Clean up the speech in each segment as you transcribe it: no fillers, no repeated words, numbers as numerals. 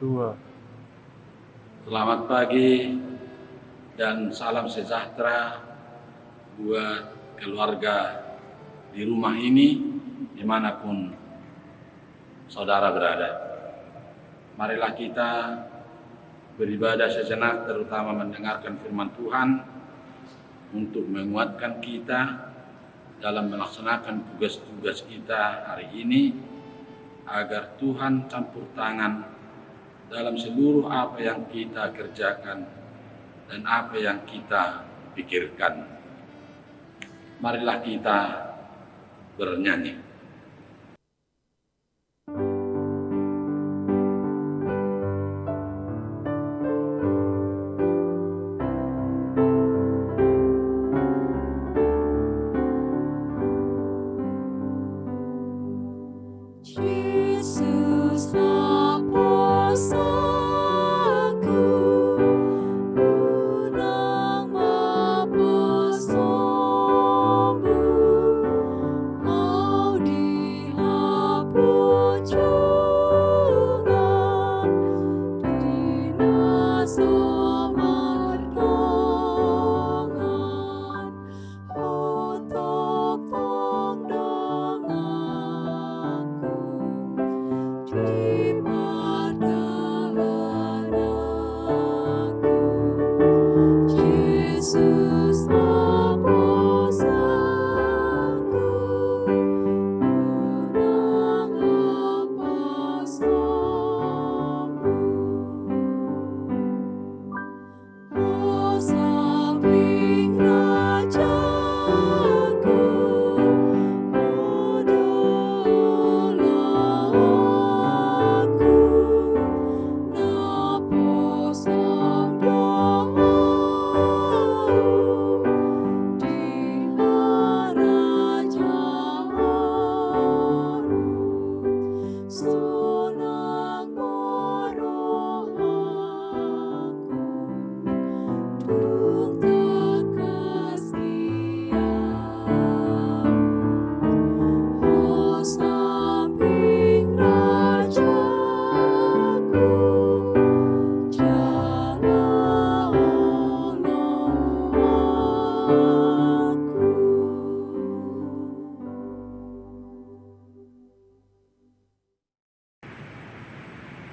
2. Selamat pagi dan salam sejahtera buat keluarga di rumah ini dimanapun saudara berada. Marilah kita beribadah sejenak, terutama mendengarkan firman Tuhan untuk menguatkan kita dalam melaksanakan tugas-tugas kita hari ini, agar Tuhan campur tangan dalam seluruh apa yang kita kerjakan dan apa yang kita pikirkan. Marilah kita bernyanyi.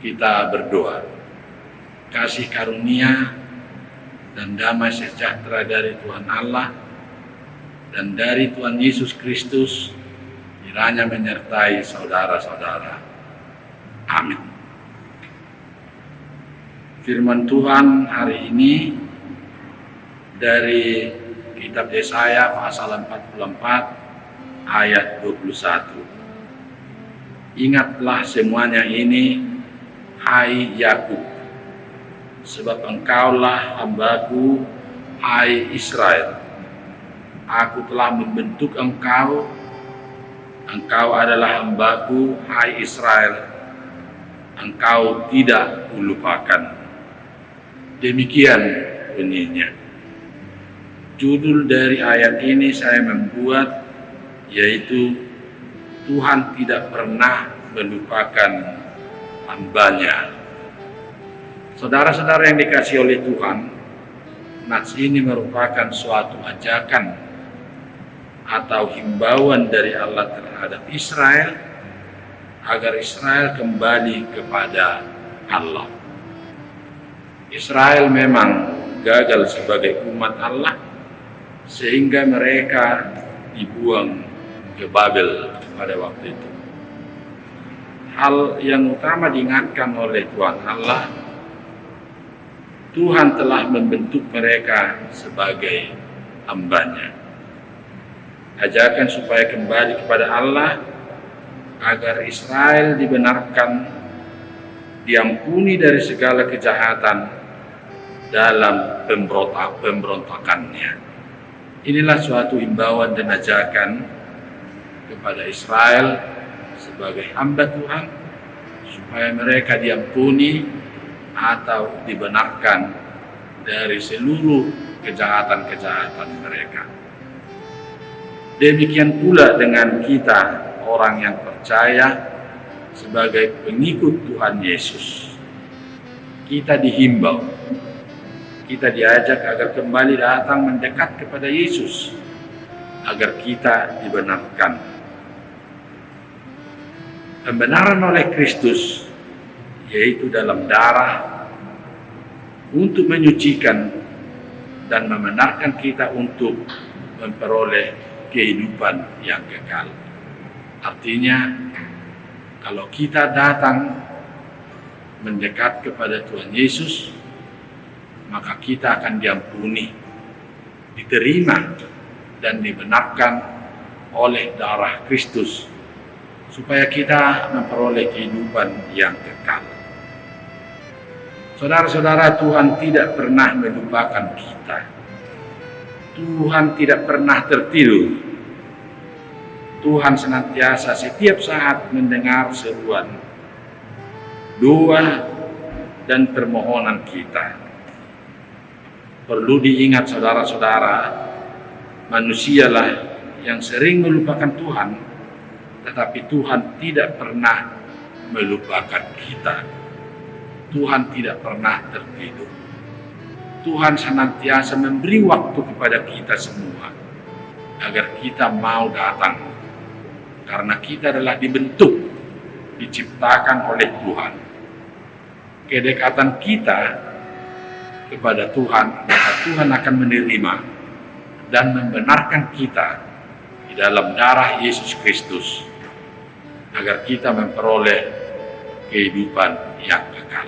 Kita berdoa. Kasih karunia dan damai sejahtera dari Tuhan Allah dan dari Tuhan Yesus Kristus kiranya menyertai saudara-saudara. Amin. Firman Tuhan hari ini dari kitab Yesaya pasal 44 ayat 21. Ingatlah semuanya ini, hai Yakub, sebab engkaulah hambaku, hai Israel. Aku telah membentuk engkau, engkau adalah hambaku, hai Israel. Engkau tidak kulupakan. Demikian bunyinya. Judul dari ayat ini saya membuat, yaitu Tuhan tidak pernah melupakan hambanya. Saudara-saudara yang dikasihi oleh Tuhan, nats ini merupakan suatu ajakan atau himbauan dari Allah terhadap Israel agar Israel kembali kepada Allah. Israel memang gagal sebagai umat Allah sehingga mereka dibuang ke Babel pada waktu itu. Hal yang utama diingatkan oleh Tuhan Allah, Tuhan telah membentuk mereka sebagai hambanya. Ajakan supaya kembali kepada Allah, agar Israel dibenarkan, diampuni dari segala kejahatan dalam pemberontakannya. Inilah suatu himbauan dan ajakan kepada Israel sebagai hamba Tuhan, supaya mereka diampuni atau dibenarkan dari seluruh kejahatan-kejahatan mereka. Demikian pula dengan kita, orang yang percaya sebagai pengikut Tuhan Yesus. kita dihimbau, kita diajak agar kembali datang mendekat kepada Yesus, agar kita dibenarkan. Pembenaran oleh Kristus, yaitu dalam darah, untuk menyucikan dan membenarkan kita untuk memperoleh kehidupan yang kekal. Artinya, kalau kita datang mendekat kepada Tuhan Yesus, maka kita akan diampuni, diterima, dan dibenarkan oleh darah Kristus, supaya kita memperoleh kehidupan yang kekal. Saudara-saudara, Tuhan tidak pernah melupakan kita. Tuhan tidak pernah tertidur. Tuhan senantiasa setiap saat mendengar seruan, doa, dan permohonan kita. Perlu diingat saudara-saudara, manusialah yang sering melupakan Tuhan, tetapi Tuhan tidak pernah melupakan kita. Tuhan tidak pernah tertidur. Tuhan senantiasa memberi waktu kepada kita semua, agar kita mau datang, karena kita adalah dibentuk, diciptakan oleh Tuhan. Kedekatan kita kepada Tuhan, maka Tuhan akan menerima dan membenarkan kita di dalam darah Yesus Kristus, agar kita memperoleh kehidupan yang kekal.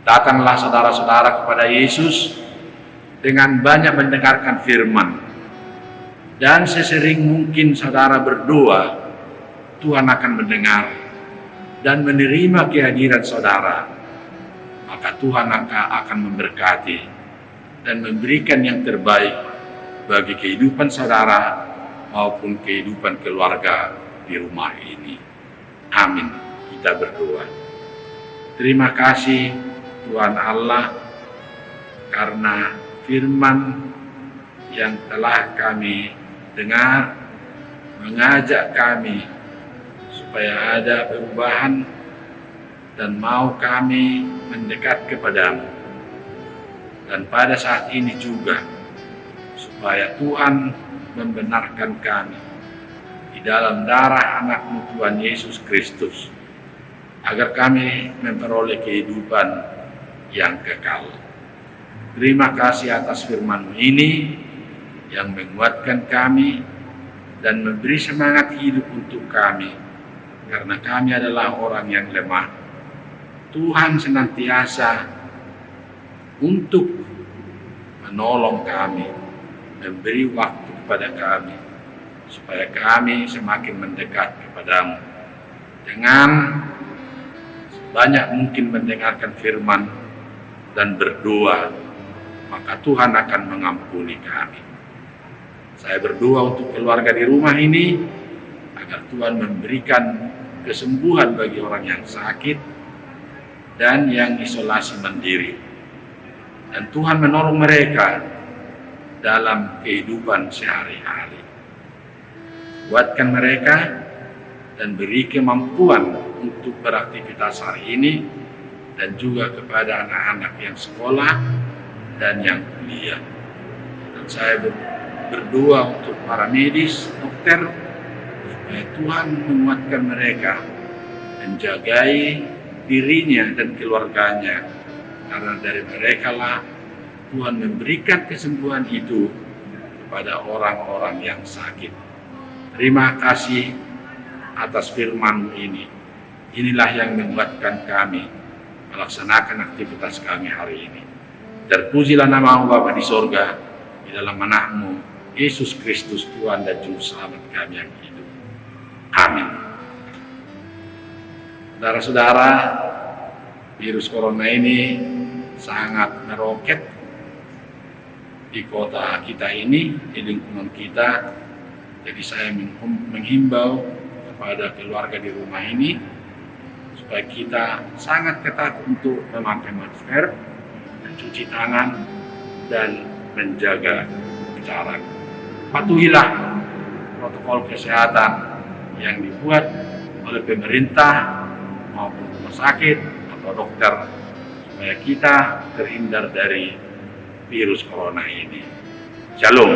Datanglah saudara-saudara kepada Yesus dengan banyak mendengarkan firman, dan sesering mungkin saudara berdoa, Tuhan akan mendengar dan menerima kehadiran saudara. Maka Tuhan akan memberkati dan memberikan yang terbaik bagi kehidupan saudara maupun kehidupan keluarga di rumah ini. Amin. Kita berdoa. Terima kasih Tuhan Allah, karena firman yang telah kami dengar mengajak kami supaya ada perubahan dan mau kami mendekat kepadamu. Dan pada saat ini juga, supaya Tuhan membenarkan kami di dalam darah anak-Mu Tuhan Yesus Kristus, agar kami memperoleh kehidupan yang kekal. Terima kasih atas firman-Mu ini yang menguatkan kami dan memberi semangat hidup untuk kami, karena kami adalah orang yang lemah. Tuhan senantiasa untuk menolong kami, memberi waktu kepada kami, supaya kami semakin mendekat kepadamu dengan sebanyak mungkin mendengarkan firman dan berdoa, maka Tuhan akan mengampuni kami. Saya berdoa untuk keluarga di rumah ini, agar Tuhan memberikan kesembuhan bagi orang yang sakit dan yang isolasi mandiri. Dan Tuhan menolong mereka dalam kehidupan sehari-hari. Kuatkan mereka dan beri kemampuan untuk beraktivitas hari ini, dan juga kepada anak-anak yang sekolah dan yang kuliah. Dan saya berdoa untuk para medis, dokter, supaya Tuhan menguatkan mereka, menjagai dirinya dan keluarganya, karena dari mereka lah Tuhan memberikan kesembuhan itu kepada orang-orang yang sakit. Terima kasih atas firman-Mu ini. Inilah yang menguatkan kami melaksanakan aktivitas kami hari ini. Terpujilah nama-Mu Bapa di sorga, di dalam anak-Mu Yesus Kristus, Tuhan dan Juru Selamat kami yang hidup. Amin. Saudara-saudara, virus corona ini sangat meroket di kota kita ini, di lingkungan kita. Jadi saya menghimbau kepada keluarga di rumah ini, supaya kita sangat ketat untuk memakai masker, mencuci tangan, dan menjaga jarak. Patuhilah protokol kesehatan yang dibuat oleh pemerintah maupun rumah sakit atau dokter, supaya kita terhindar dari virus corona ini. Shalom.